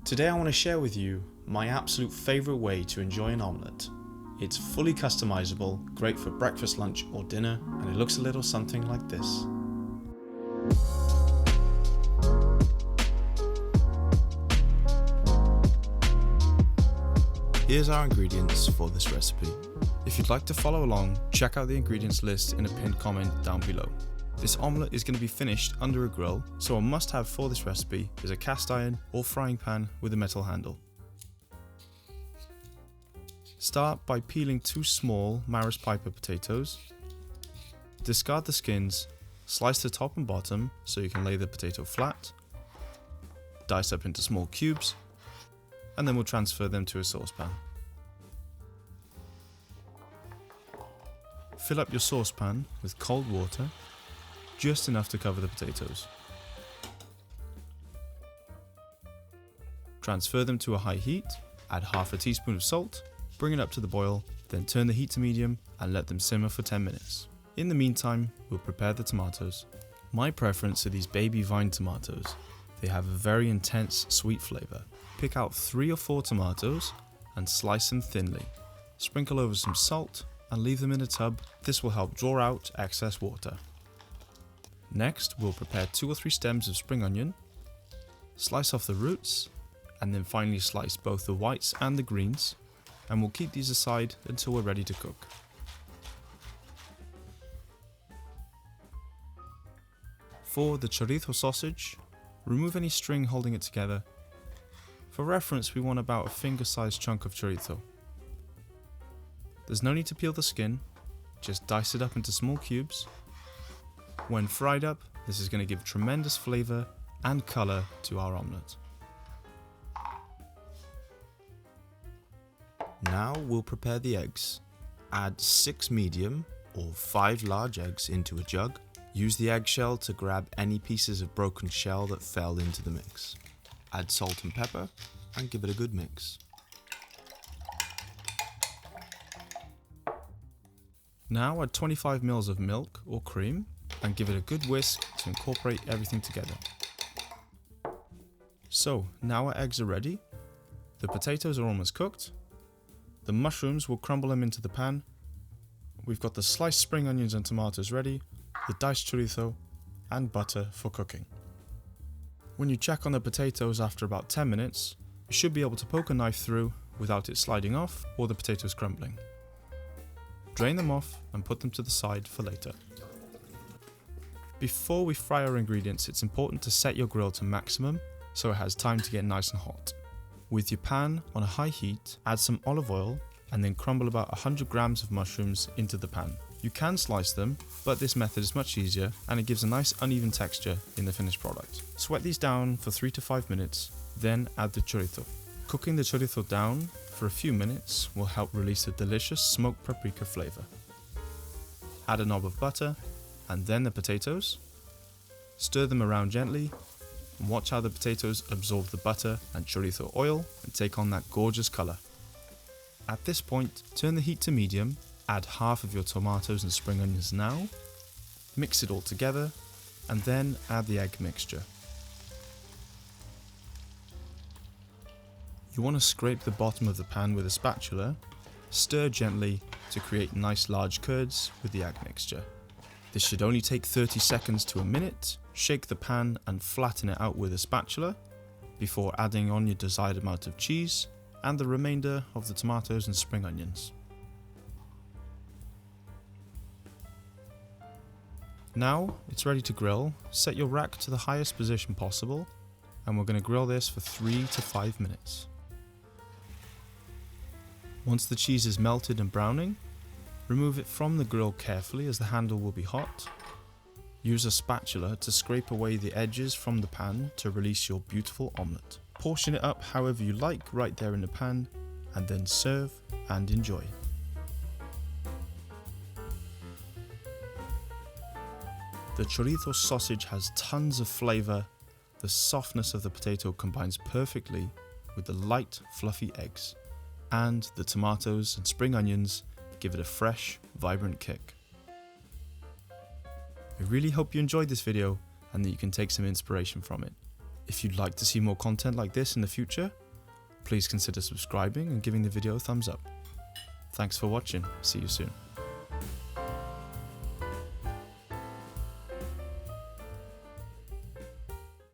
Today I want to share with you my absolute favourite way to enjoy an omelette. It's fully customizable, great for breakfast, lunch or dinner, and it looks a little something like this. Here's our ingredients for this recipe. If you'd like to follow along, check out the ingredients list in a pinned comment down below. This omelette is going to be finished under a grill, so a must-have for this recipe is a cast iron or frying pan with a metal handle. Start by peeling 2 small Maris Piper potatoes. Discard the skins, slice the top and bottom so you can lay the potato flat. Dice up into small cubes, and then we'll transfer them to a saucepan. Fill up your saucepan with cold water, just enough to cover the potatoes. Transfer them to a high heat, add half a teaspoon of salt, bring it up to the boil, then turn the heat to medium and let them simmer for 10 minutes. In the meantime, we'll prepare the tomatoes. My preference are these baby vine tomatoes. They have a very intense sweet flavour. Pick out 3 or 4 tomatoes and slice them thinly. Sprinkle over some salt and leave them in a tub. This will help draw out excess water. Next, we'll prepare 2 or 3 stems of spring onion, slice off the roots, and then finally slice both the whites and the greens, and we'll keep these aside until we're ready to cook. For the chorizo sausage, remove any string holding it together. For reference, we want about a finger-sized chunk of chorizo. There's no need to peel the skin, just dice it up into small cubes. When fried up, this is going to give tremendous flavour and colour to our omelette. Now we'll prepare the eggs. Add 6 medium or 5 large eggs into a jug. Use the eggshell to grab any pieces of broken shell that fell into the mix. Add salt and pepper and give it a good mix. Now add 25 ml of milk or cream and give it a good whisk to incorporate everything together. So now our eggs are ready, the potatoes are almost cooked, the mushrooms will crumble them into the pan, we've got the sliced spring onions and tomatoes ready, the diced chorizo and butter for cooking. When you check on the potatoes after about 10 minutes, you should be able to poke a knife through without it sliding off or the potatoes crumbling. Drain them off and put them to the side for later. Before we fry our ingredients, it's important to set your grill to maximum so it has time to get nice and hot. With your pan on a high heat, add some olive oil and then crumble about 100 grams of mushrooms into the pan. You can slice them, but this method is much easier and it gives a nice uneven texture in the finished product. Sweat these down for 3 to 5 minutes, then add the chorizo. Cooking the chorizo down for a few minutes will help release a delicious smoked paprika flavour. Add a knob of butter and then the potatoes. Stir them around gently and watch how the potatoes absorb the butter and chorizo oil and take on that gorgeous colour. At this point, turn the heat to medium, add half of your tomatoes and spring onions now, mix it all together and then add the egg mixture. You want to scrape the bottom of the pan with a spatula, stir gently to create nice large curds with the egg mixture. This should only take 30 seconds to a minute. Shake the pan and flatten it out with a spatula before adding on your desired amount of cheese and the remainder of the tomatoes and spring onions. Now it's ready to grill. Set your rack to the highest position possible and we're going to grill this for 3 to 5 minutes. Once the cheese is melted and browning, remove it from the grill carefully as the handle will be hot. Use a spatula to scrape away the edges from the pan to release your beautiful omelette. Portion it up however you like right there in the pan and then serve and enjoy. The chorizo sausage has tons of flavour. The softness of the potato combines perfectly with the light, fluffy eggs. And the tomatoes and spring onions give it a fresh, vibrant kick. I really hope you enjoyed this video and that you can take some inspiration from it. If you'd like to see more content like this in the future, please consider subscribing and giving the video a thumbs up. Thanks for watching. See you soon.